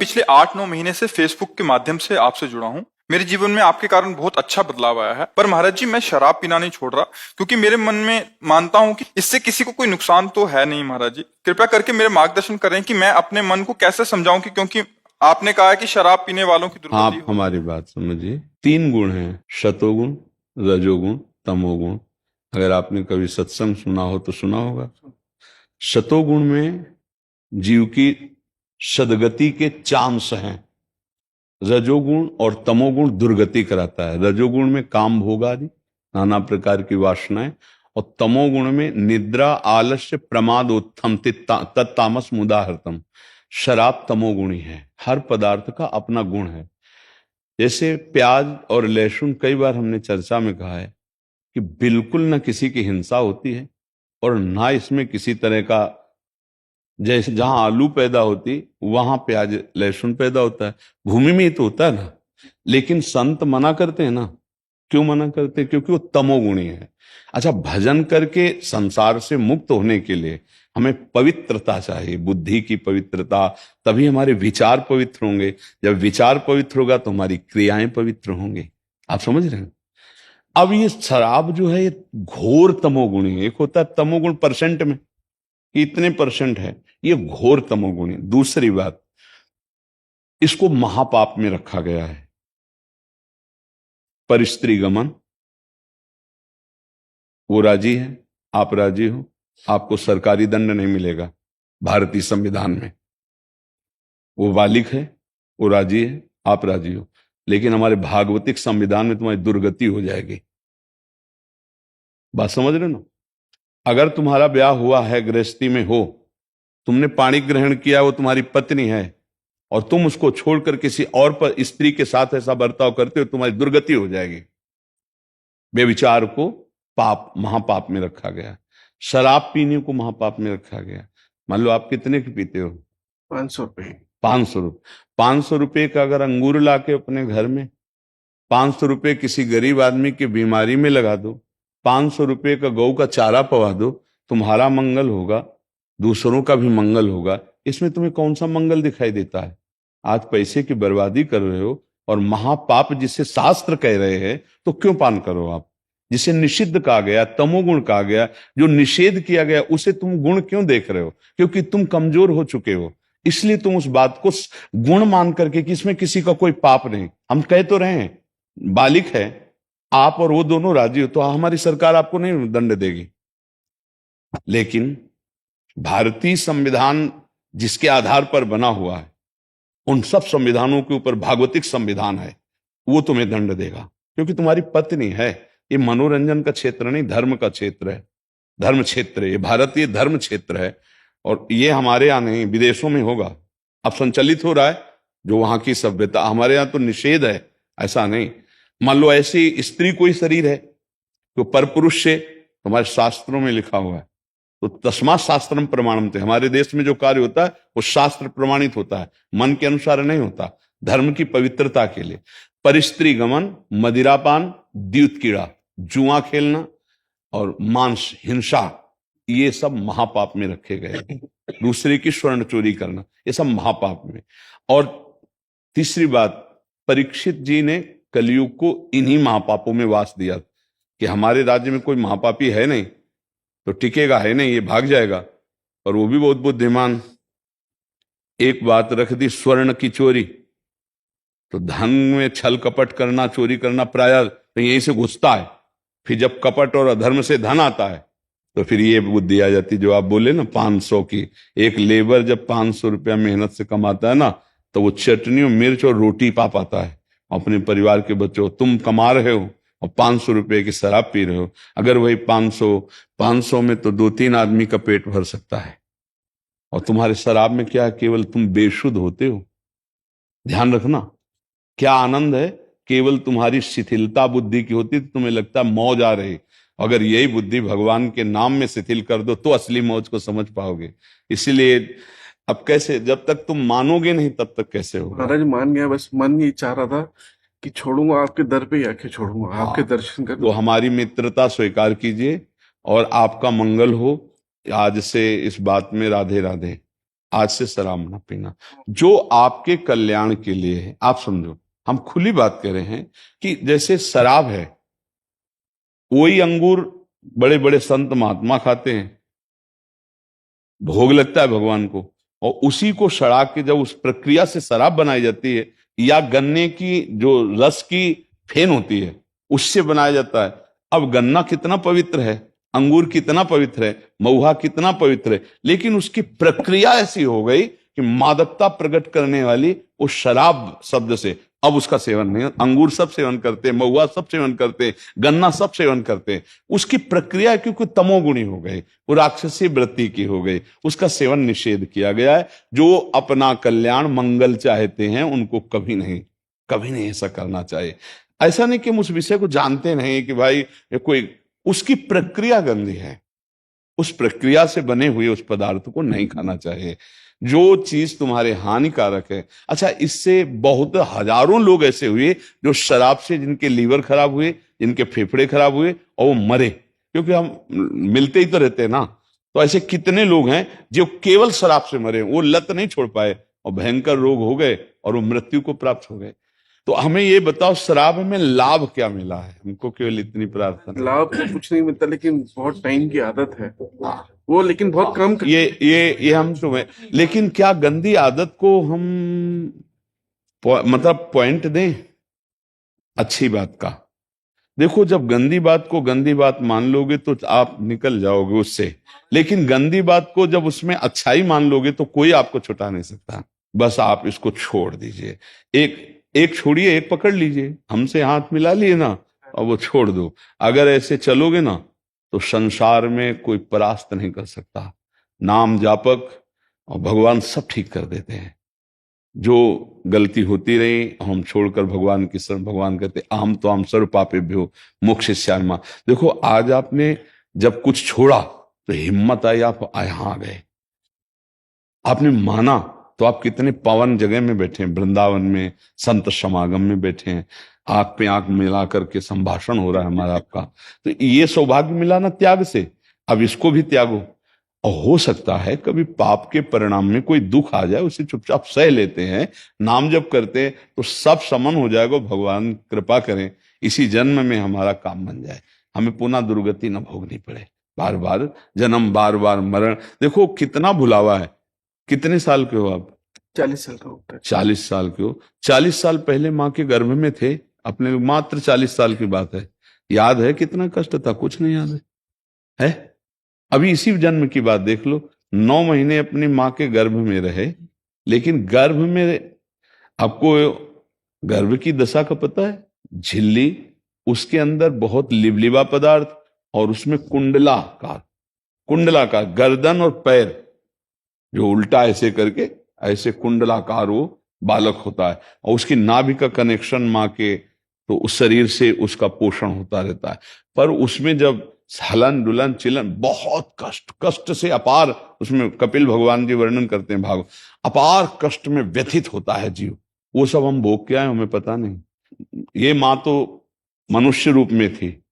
पिछले 8-9 महीने से फेसबुक के माध्यम से आपसे जुड़ा हूँ। मेरे जीवन में आपके कारण बहुत अच्छा बदलाव आया है। पर महाराज जी, मैं शराब पीना नहीं छोड़ रहा, क्योंकि मेरे मन में मानता हूँ कि इससे किसी को कोई नुकसान तो है नहीं। महाराज जी, कृपया करके मेरे मार्गदर्शन करें कि मैं अपने मन को कैसे समझाऊं कि क्योंकि आपने कहा है कि शराब पीने वालों की दुर्गति आप हमारी बात समझिए। 3 गुण हैं, शतोगुण, रजोगुण, तमोगुण। अगर आपने कभी सत्संग सुना हो तो सुना होगा। शतोगुण में जीव की सदगति के चांस हैं। रजोगुण और तमोगुण दुर्गति कराता है। रजोगुण में काम भोग आदि नाना प्रकार की वासनाएं, और तमोगुण में निद्रा, आलस्य, प्रमाद, उत्थम, तत्तामस मुदाहर्तम। शराब तमोगुणी है। हर पदार्थ का अपना गुण है। जैसे प्याज और लहसुन, कई बार हमने चर्चा में कहा है कि बिल्कुल न किसी की हिंसा होती है और ना इसमें किसी तरह का, जैसे जहां आलू पैदा होती वहां प्याज लहसुन पैदा होता है, भूमि में ही तो होता है ना। लेकिन संत मना करते हैं ना। क्यों मना करते हैं? क्योंकि वो तमोगुणी है। अच्छा, भजन करके संसार से मुक्त होने के लिए हमें पवित्रता चाहिए, बुद्धि की पवित्रता। तभी हमारे विचार पवित्र होंगे। जब विचार पवित्र होगा तो हमारी क्रियाएं पवित्र होंगी। आप समझ रहे हैं? अब ये शराब जो है, ये घोर तमोगुणी है। एक होता है तमोगुण परसेंट में कि इतने परसेंट है, ये घोर तमोगुणी। दूसरी बात, इसको महापाप में रखा गया है। परिस्त्री गमन, वो राजी है, आप राजी हो, आपको सरकारी दंड नहीं मिलेगा भारतीय संविधान में। वो बालिक है, वो राजी है, आप राजी हो, लेकिन हमारे भागवतिक संविधान में तुम्हारी दुर्गति हो जाएगी। बात समझ रहे हो ना? अगर तुम्हारा ब्याह हुआ है, गृहस्थी में हो, तुमने पाणी ग्रहण किया, वो तुम्हारी पत्नी है, और तुम उसको छोड़कर किसी और पर स्त्री के साथ ऐसा बर्ताव करते हो, तुम्हारी दुर्गति हो जाएगी। व्यभिचार को पाप, महापाप में रखा गया। शराब पीने को महापाप में रखा गया। मान लो आप कितने की पीते हो? 500 रुपए। 500 रुपये। 500 रुपये का अगर अंगूर लाके अपने घर में, 500 रुपये किसी गरीब आदमी की बीमारी में लगा दो, 500 रुपये का गौ का चारा पवा दो, तुम्हारा मंगल होगा, दूसरों का भी मंगल होगा। इसमें तुम्हें कौन सा मंगल दिखाई देता है? आज पैसे की बर्बादी कर रहे हो, और महापाप जिसे शास्त्र कह रहे हैं, तो क्यों पान करो आप? जिसे निषिद्ध कहा गया, तमोगुण कहा गया, जो निषेध किया गया, उसे तुम गुण क्यों देख रहे हो? क्योंकि तुम कमजोर हो चुके हो, इसलिए तुम उस बात को गुण मान करके कि इसमें किसी का कोई पाप नहीं। हम कह तो रहे हैं, बालिक है, आप और वो दोनों राजी हो, तो हमारी सरकार आपको नहीं दंड देगी। लेकिन भारतीय संविधान जिसके आधार पर बना हुआ है, उन सब संविधानों के ऊपर भागवतिक संविधान है, वो तुम्हें दंड देगा, क्योंकि तुम्हारी पत्नी है। ये मनोरंजन का क्षेत्र नहीं, धर्म का क्षेत्र है, धर्म क्षेत्र है। ये भारतीय धर्म क्षेत्र है, और ये हमारे यहाँ नहीं, विदेशों में होगा। अब संचालित हो रहा है जो वहां की सभ्यता। हमारे यहाँ तो निषेध है, ऐसा नहीं। मान लो ऐसी स्त्री कोई शरीर है तो परपुरुष से, हमारे शास्त्रों में लिखा हुआ है, तो तस्मात् शास्त्रम प्रमाणम थे। हमारे देश में जो कार्य होता है वो शास्त्र प्रमाणित होता है, मन के अनुसार नहीं होता, धर्म की पवित्रता के लिए। परिस्त्री गमन, मदिरापान, द्यूत कीड़ा, जुआ खेलना और मांस हिंसा, ये सब महापाप में रखे गए। दूसरे की स्वर्ण चोरी करना, ये सब महापाप में। और तीसरी बात, परीक्षित जी ने कलयुग को इन्हीं महापापों में वास दिया कि हमारे राज्य में कोई महापापी है नहीं तो टिकेगा, है नहीं, ये भाग जाएगा। और वो भी बहुत बुद्धिमान। एक बात रख दी, स्वर्ण की चोरी, तो धन में छल कपट करना, चोरी करना प्रायः तो यहीं से घुसता है। फिर जब कपट और अधर्म से धन आता है तो फिर ये बुद्धि आ जाती, जो आप बोले ना 500 की। एक लेबर जब 500 रुपया मेहनत से कमाता है ना, तो वो चटनी और मिर्च और रोटी पा पाता है अपने परिवार के बच्चों। तुम कमा रहे हो और 500 रुपये की शराब पी रहे हो। अगर वही 500 में तो 2-3 आदमी का पेट भर सकता है, और तुम्हारे शराब में क्या है, केवल तुम बेशुद्ध होते हो। ध्यान रखना, क्या आनंद है। केवल तुम्हारी शिथिलता बुद्धि की होती तो तुम्हें लगता मौज आ रही। अगर यही बुद्धि भगवान के नाम में शिथिल कर दो तो असली मौज को समझ पाओगे। इसीलिए अब कैसे, जब तक तुम मानोगे नहीं तब तक कैसे होगा? महाराज मान गया, बस मन ये चाह रहा था कि छोड़ूंगा, आपके दर पे ही आके छोड़ूंगा, आपके दर्शन कर। तो हमारी मित्रता स्वीकार कीजिए और आपका मंगल हो। आज से इस बात में राधे राधे। आज से शराब ना पीना, जो आपके कल्याण के लिए है। आप समझो, हम खुली बात कर रहे हैं कि जैसे शराब है, वही अंगूर बड़े बड़े संत महात्मा खाते हैं, भोग लगता है भगवान को, और उसी को सड़ा के जब उस प्रक्रिया से शराब बनाई जाती है, या गन्ने की जो रस की फेन होती है उससे बनाया जाता है। अब गन्ना कितना पवित्र है, अंगूर कितना पवित्र है, महुआ कितना पवित्र है, लेकिन उसकी प्रक्रिया ऐसी हो गई कि मादकता प्रकट करने वाली उस शराब शब्द से अब उसका सेवन नहीं। अंगूर सब सेवन करते हैं, महुआ सब सेवन करते हैं, गन्ना सब सेवन करते हैं। उसकी प्रक्रिया क्योंकि तमोगुणी हो गई, वो राक्षसी वृत्ति की हो गई, उसका सेवन निषेध किया गया है। जो अपना कल्याण मंगल चाहते हैं उनको कभी नहीं ऐसा करना चाहिए। ऐसा नहीं कि हम उस विषय को जानते नहीं कि भाई ये कोई, उसकी प्रक्रिया गंदी है, उस प्रक्रिया से बने हुए उस पदार्थ को नहीं खाना चाहिए, जो चीज तुम्हारे हानिकारक है। अच्छा, इससे बहुत हजारों लोग ऐसे हुए जो शराब से जिनके लीवर खराब हुए, जिनके फेफड़े खराब हुए और वो मरे, क्योंकि हम मिलते ही तो रहते हैं ना। तो ऐसे कितने लोग हैं जो केवल शराब से मरे, वो लत नहीं छोड़ पाए और भयंकर रोग हो गए और वो मृत्यु को प्राप्त हो गए। तो हमें ये बताओ, शराब में लाभ क्या मिला है? हमको केवल इतनी प्रार्थना। लाभ तो कुछ नहीं मिलता, लेकिन बहुत टाइम की आदत है वो, लेकिन बहुत कम ये हम तुम्हें, लेकिन क्या गंदी आदत को हम मतलब पॉइंट दें अच्छी बात का? देखो, जब गंदी बात को गंदी बात मान लोगे तो आप निकल जाओगे उससे, लेकिन गंदी बात को जब उसमें अच्छाई मान लोगे तो कोई आपको छुटा नहीं सकता। बस आप इसको छोड़ दीजिए, एक छोड़िए, एक पकड़ लीजिए, हमसे हाथ मिला लिए ना और वो छोड़ दो। अगर ऐसे चलोगे ना तो संसार में कोई परास्त नहीं कर सकता। नाम जापक और भगवान सब ठीक कर देते हैं। जो गलती होती रही हम छोड़कर भगवान की शरण, भगवान कहते अहम तो हम सर्व पापेभ्यो मोक्षयिष्यामि। देखो, आज आपने जब कुछ छोड़ा तो हिम्मत आई, आप यहाँ आ गए, आपने माना, तो आप कितने पावन जगह में बैठे हैं, वृंदावन में संत समागम में बैठे हैं, आंख पे आंख मिला करके संभाषण हो रहा है हमारा आपका। तो ये सौभाग्य मिला ना त्याग से, अब इसको भी त्यागो। और हो सकता है कभी पाप के परिणाम में कोई दुख आ जाए, उसे चुपचाप सह लेते हैं, नाम जप करते हैं तो सब समन हो जाएगा। भगवान कृपा करें इसी जन्म में हमारा काम बन जाए, हमें पुनः दुर्गति न भोगनी पड़े, बार बार जन्म, बार बार मरण। देखो कितना भुलावा है। कितने साल के हो आप? 40 साल का होता है। 40 साल के हो। 40 साल पहले माँ के गर्भ में थे अपने, मात्र 40 साल की बात है। याद है कितना कष्ट था? कुछ नहीं याद है? अभी इसी जन्म की बात देख लो, 9 महीने अपनी माँ के गर्भ में रहे, लेकिन गर्भ में आपको गर्भ की दशा का पता है? झिल्ली, उसके अंदर बहुत लिबलिबा पदार्थ और उसमें कुंडलाकार गर्दन और पैर जो उल्टा ऐसे करके ऐसे कुंडलाकार वो बालक होता है, और उसकी नाभि का कनेक्शन माँ के तो उस शरीर से उसका पोषण होता रहता है। पर उसमें जब हलन डुलन चिलन, बहुत कष्ट से अपार, उसमें कपिल भगवान जी वर्णन करते हैं भाग, अपार कष्ट में व्यथित होता है जीव। वो सब हम भोग के आए, हमें पता नहीं। ये माँ तो मनुष्य रूप में थी,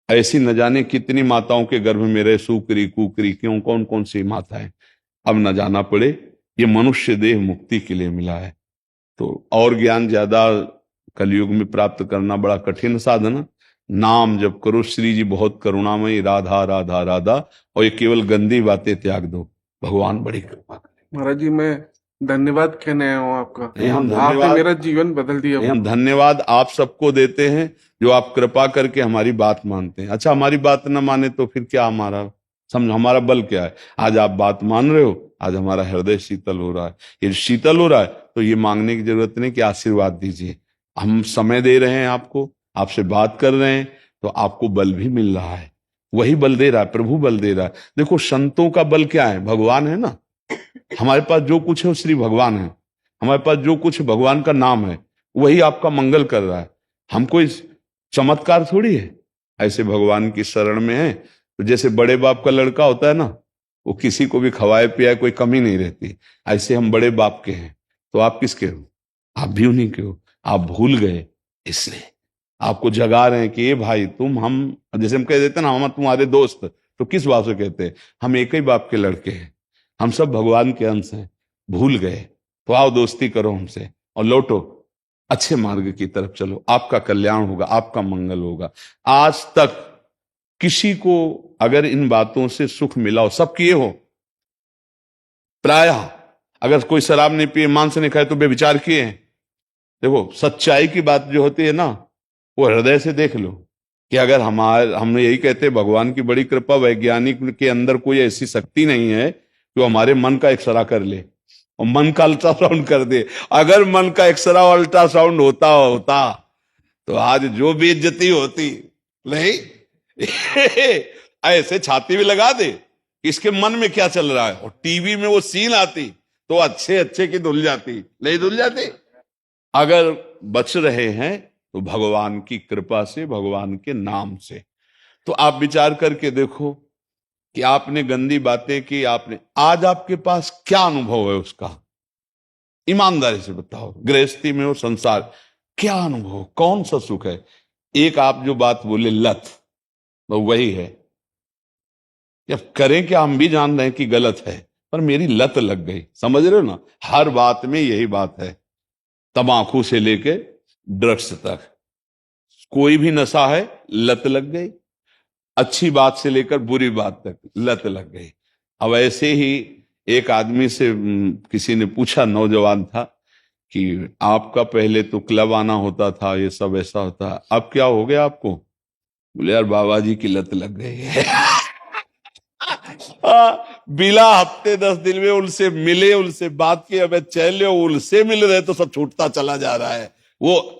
ऐसी न जाने कितनी माताओं के गर्भ में रहे, सुकरी कुकरी क्यों, कौन कौन सी माताएं, अब न जाना पड़े। ये मनुष्य देह मुक्ति के लिए मिला है। तो और ज्ञान ज्यादा कलयुग में प्राप्त करना बड़ा कठिन साधन। नाम जब करो, श्री जी बहुत करुणामयी, राधा राधा राधा, और ये केवल गंदी बातें त्याग दो, भगवान बड़ी कृपा करें। महाराज जी, मैं धन्यवाद कहने आया हूँ आपका। हम आपने धन्यवाद, मेरा जीवन बदल दिया। हम धन्यवाद आप सबको देते हैं जो आप कृपा करके हमारी बात मानते हैं। अच्छा, हमारी बात न माने तो फिर क्या हमारा, समझो हमारा बल क्या है? आज आप बात मान रहे हो, आज हमारा हृदय शीतल हो रहा है। ये शीतल हो रहा है तो ये मांगने की जरूरत नहीं कि आशीर्वाद दीजिए, हम समय दे रहे हैं आपको, आपसे बात कर रहे हैं, तो आपको बल भी मिल रहा है। वही बल दे रहा है, प्रभु बल दे रहा है। देखो, संतों का बल क्या है? भगवान है ना। हमारे पास जो कुछ है वो श्री भगवान है, हमारे पास जो कुछ भगवान का नाम है, वही आपका मंगल कर रहा है। हम कोई चमत्कार थोड़ी है, ऐसे भगवान की शरण में है। तो जैसे बड़े बाप का लड़का होता है ना, वो किसी को भी खवाए पियाए, कोई कमी नहीं रहती, ऐसे हम बड़े बाप के हैं। तो आप किसके हो? आप भी उन्हीं के हो। आप भूल गए, इसलिए आपको जगा रहे हैं कि ये भाई तुम, हम जैसे हम कह देते ना, हम तुम्हारे दोस्त, तो किस बात से कहते हैं? हम एक ही बाप के लड़के हैं, हम सब भगवान के अंश हैं। भूल गए तो आओ दोस्ती करो हमसे और लौटो, अच्छे मार्ग की तरफ चलो, आपका कल्याण होगा, आपका मंगल होगा। आज तक किसी को अगर इन बातों से सुख मिला हो, सब किए हो प्रायः, अगर कोई शराब नहीं पिए, मांस नहीं खाए तो बेविचार किए हैं। देखो सच्चाई की बात जो होती है ना, वो हृदय से देख लो कि अगर हम यही कहते हैं भगवान की बड़ी कृपा, वैज्ञानिक के अंदर कोई ऐसी शक्ति नहीं है कि वो हमारे मन का एक्सरा कर ले और मन का अल्ट्रासाउंड कर दे। अगर मन का एक्सरा और अल्ट्रासाउंड होता तो आज जो बेइज्जती होती नहीं ऐसे छाती भी लगा दे कि इसके मन में क्या चल रहा है, और टीवी में वो सीन आती तो अच्छे अच्छे की धुल जाती, नहीं धुल जाती। अगर बच रहे हैं तो भगवान की कृपा से, भगवान के नाम से। तो आप विचार करके देखो कि आपने गंदी बातें की, आपने, आज आपके पास क्या अनुभव है उसका, ईमानदारी से बताओ। गृहस्थी में हो, संसार, क्या अनुभव, कौन सा सुख है? एक आप जो बात बोले लत, तो वही है। जब करें क्या, हम भी जान रहे हैं कि गलत है, पर मेरी लत लग गई, समझ रहे हो ना? हर बात में यही बात है, तंबाकू से लेके ड्रग्स तक, कोई भी नशा है लत लग गई, अच्छी बात से लेकर बुरी बात तक लत लग गई। अब ऐसे ही एक आदमी से किसी ने पूछा, नौजवान था, कि आपका पहले तो क्लब आना होता था, ये सब ऐसा होता, अब क्या हो गया आपको? बोले यार बाबा जी की लत लग गई है। बिला हफ्ते 10 दिन में उनसे मिले, उनसे बात की, अब चले उनसे मिल रहे तो सब छूटता चला जा रहा है। वो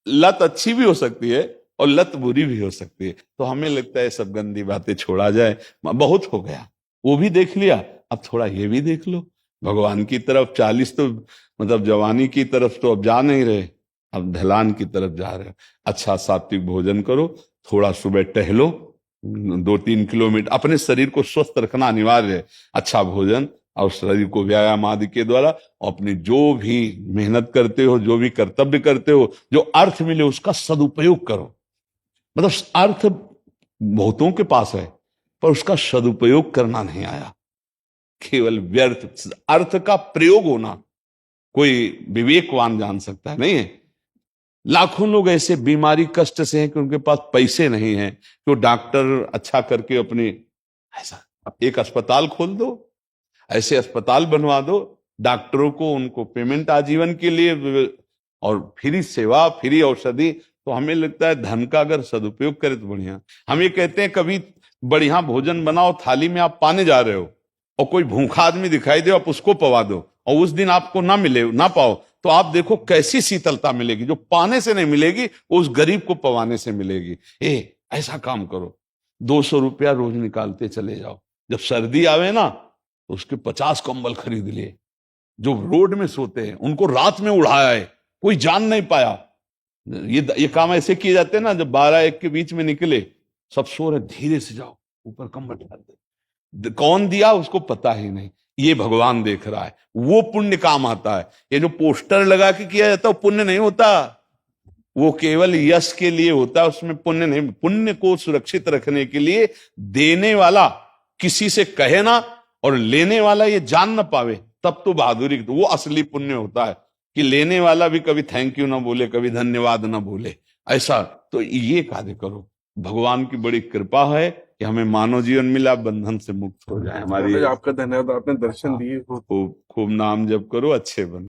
लत अच्छी भी हो सकती है और लत बुरी भी हो सकती है। तो हमें लगता है सब गंदी बातें छोड़ा जाए, बहुत हो गया, वो भी देख लिया, अब थोड़ा ये भी देख लो भगवान की तरफ। 40 तो मतलब जवानी की तरफ तो अब जा नहीं रहे, अब ढलान की तरफ जा रहे हो। अच्छा सात्विक भोजन करो, थोड़ा सुबह टहलो, 2-3 किलोमीटर, अपने शरीर को स्वस्थ रखना अनिवार्य है। अच्छा भोजन और शरीर को व्यायाम आदि के द्वारा, अपनी जो भी मेहनत करते हो, जो भी कर्तव्य करते हो, जो अर्थ मिले उसका सदुपयोग करो। मतलब अर्थ बहुतों के पास है पर उसका सदुपयोग करना नहीं आया, केवल व्यर्थ। अर्थ का प्रयोग होना कोई विवेकवान जान सकता है, नहीं है। लाखों लोग ऐसे बीमारी कष्ट से हैं कि उनके पास पैसे नहीं हैं कि वो डॉक्टर अच्छा करके अपने, ऐसा एक अस्पताल खोल दो, ऐसे अस्पताल बनवा दो, डॉक्टरों को उनको पेमेंट आजीवन के लिए और फ्री सेवा, फ्री औषधि। तो हमें लगता है धन का अगर सदुपयोग करे तो बढ़िया। हम ये कहते हैं कभी बढ़िया भोजन बनाओ, थाली में आप पाने जा रहे हो और कोई भूखा आदमी दिखाई दे, आप उसको पवा दो, और उस दिन आपको ना मिले, ना पाओ, तो आप देखो कैसी शीतलता मिलेगी, जो पाने से नहीं मिलेगी वो उस गरीब को पवाने से मिलेगी। ऐसा काम करो, 200 रुपया रोज निकालते चले जाओ। जब सर्दी आवे ना तो उसके 50 कंबल खरीद लिए। जो रोड में सोते हैं उनको रात में उड़ाया है, कोई जान नहीं पाया। ये काम ऐसे किए जाते हैं ना, जब 12-1 के बीच में निकले, सब सो रहे, धीरे से जाओ, ऊपर कंबल डाल दे, कौन दिया उसको पता ही नहीं, ये भगवान देख रहा है, वो पुण्य काम आता है। ये जो पोस्टर लगा के किया जाता है वो पुण्य नहीं होता, वो केवल यश के लिए होता है, उसमें पुण्य नहीं। पुण्य को सुरक्षित रखने के लिए देने वाला किसी से कहे ना और लेने वाला ये जान ना पावे, तब तो बहादुरी, वो असली पुण्य होता है कि लेने वाला भी कभी थैंक यू ना बोले, कभी धन्यवाद ना बोले। ऐसा तो ये कार्य करो। भगवान की बड़ी कृपा है कि हमें मानव जीवन मिला, बंधन से मुक्त हो जाए हमारी। आपका धन्यवाद, आपने दर्शन दिए। खूब खूब नाम जप करो, अच्छे बनो।